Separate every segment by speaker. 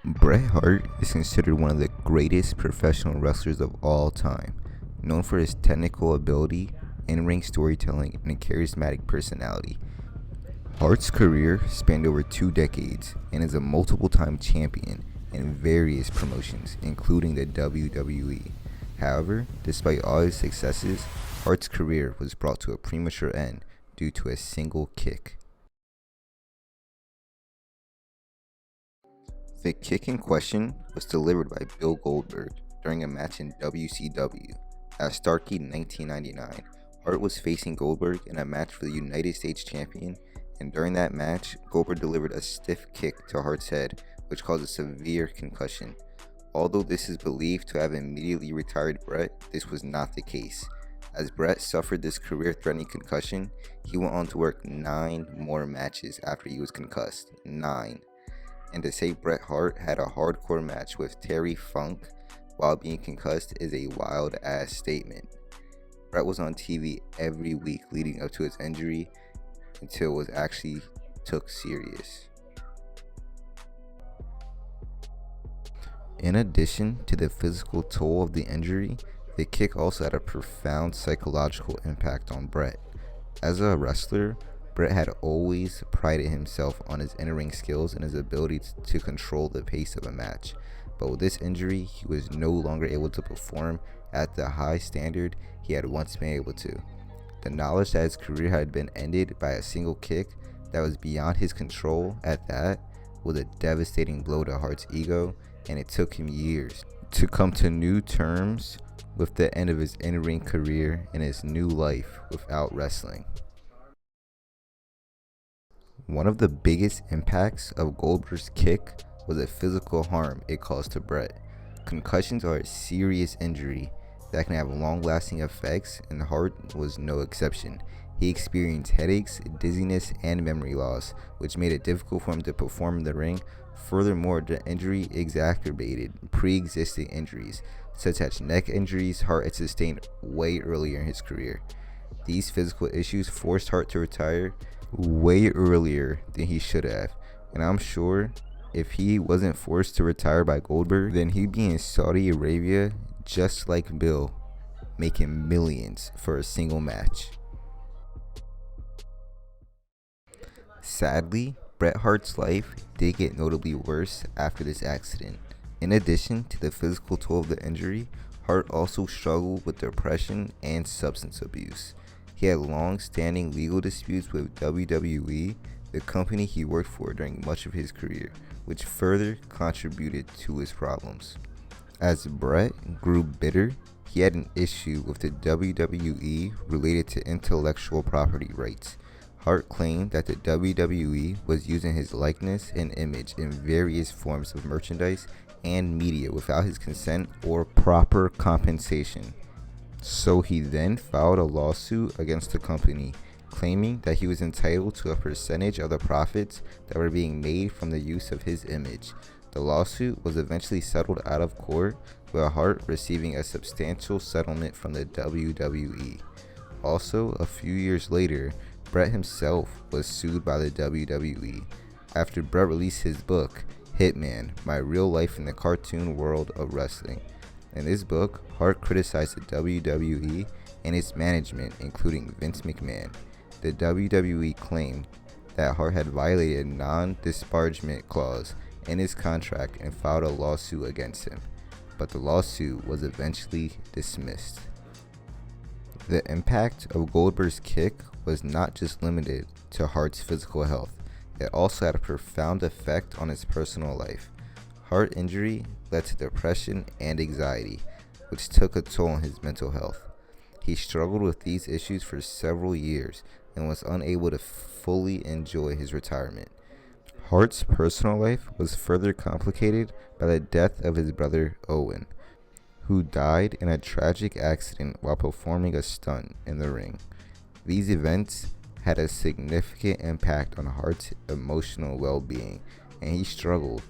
Speaker 1: Bret Hart is considered one of the greatest professional wrestlers of all time, known for his technical ability, in-ring storytelling, and a charismatic personality. Hart's career spanned over 2 decades and is a multiple-time champion in various promotions, including the WWE. However, despite all his successes, Hart's career was brought to a premature end due to a single kick. The kick in question was delivered by Bill Goldberg during a match in WCW. At Starrcade in 1999, Hart was facing Goldberg in a match for the United States Champion, and during that match, Goldberg delivered a stiff kick to Hart's head, which caused a severe concussion. Although this is believed to have immediately retired Bret, this was not the case. As Bret suffered this career-threatening concussion, he went on to work 9 more matches after he was concussed. 9. And to say Bret Hart had a hardcore match with Terry Funk while being concussed is a wild ass statement. Bret was on TV every week leading up to his injury until it was actually took serious. In addition to the physical toll of the injury, the kick also had a profound psychological impact on Bret. As a wrestler, Bret had always prided himself on his in-ring skills and his ability to control the pace of a match. But with this injury, he was no longer able to perform at the high standard he had once been able to. The knowledge that his career had been ended by a single kick that was beyond his control at that was a devastating blow to Hart's ego, and it took him years to come to new terms with the end of his in-ring career and his new life without wrestling. One of the biggest impacts of Goldberg's kick was the physical harm it caused to Bret. Concussions are a serious injury that can have long-lasting effects, and Hart was no exception. He experienced headaches, dizziness, and memory loss, which made it difficult for him to perform in the ring. Furthermore, the injury exacerbated pre-existing injuries, such as neck injuries Hart had sustained way earlier in his career. These physical issues forced Hart to retire way earlier than he should have, and I'm sure if he wasn't forced to retire by Goldberg, then he'd be in Saudi Arabia just like Bill, making millions for a single match. Sadly, Bret Hart's life did get notably worse after this accident. In addition to the physical toll of the injury, Hart also struggled with depression and substance abuse. He had long-standing legal disputes with WWE, the company he worked for during much of his career, which further contributed to his problems. As Bret grew bitter, he had an issue with the WWE related to intellectual property rights. Hart claimed that the WWE was using his likeness and image in various forms of merchandise and media without his consent or proper compensation. So he then filed a lawsuit against the company, claiming that he was entitled to a percentage of the profits that were being made from the use of his image. The lawsuit was eventually settled out of court, with Hart receiving a substantial settlement from the WWE. Also, a few years later, Bret himself was sued by the WWE after Bret released his book, Hitman: My Real Life in the Cartoon World of Wrestling. In this book, Hart criticized the WWE and its management, including Vince McMahon. The WWE claimed that Hart had violated a non-disparagement clause in his contract and filed a lawsuit against him, but the lawsuit was eventually dismissed. The impact of Goldberg's kick was not just limited to Hart's physical health, it also had a profound effect on his personal life. Heart injury led to depression and anxiety, which took a toll on his mental health. He struggled with these issues for several years and was unable to fully enjoy his retirement. Hart's personal life was further complicated by the death of his brother Owen, who died in a tragic accident while performing a stunt in the ring. These events had a significant impact on Hart's emotional well-being, and he struggled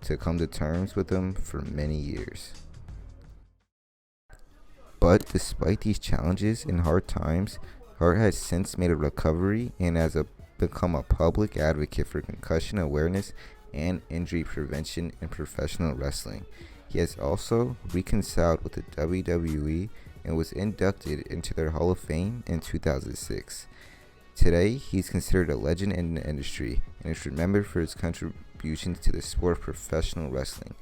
Speaker 1: to come to terms with them for many years. But despite these challenges and hard times, Hart has since made a recovery and has become a public advocate for concussion awareness and injury prevention in professional wrestling. He has also reconciled with the WWE and was inducted into their Hall of Fame in 2006. Today, he's considered a legend in the industry and is remembered for his contributions to the sport of professional wrestling.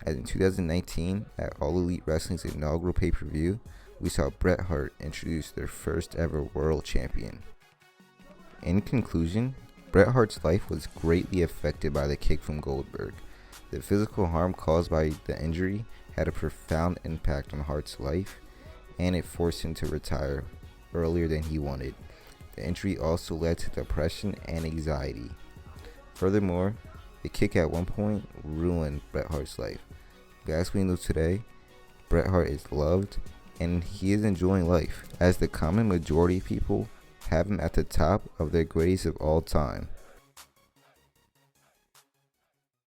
Speaker 1: As in 2019, at All Elite Wrestling's inaugural pay-per-view, we saw Bret Hart introduce their first ever world champion. In conclusion, Bret Hart's life was greatly affected by the kick from Goldberg. The physical harm caused by the injury had a profound impact on Hart's life, and it forced him to retire earlier than he wanted. The injury also led to depression and anxiety. Furthermore, the kick at one point ruined Bret Hart's life. But as we know today, Bret Hart is loved and he is enjoying life, as the common majority of people have him at the top of their greatest of all time.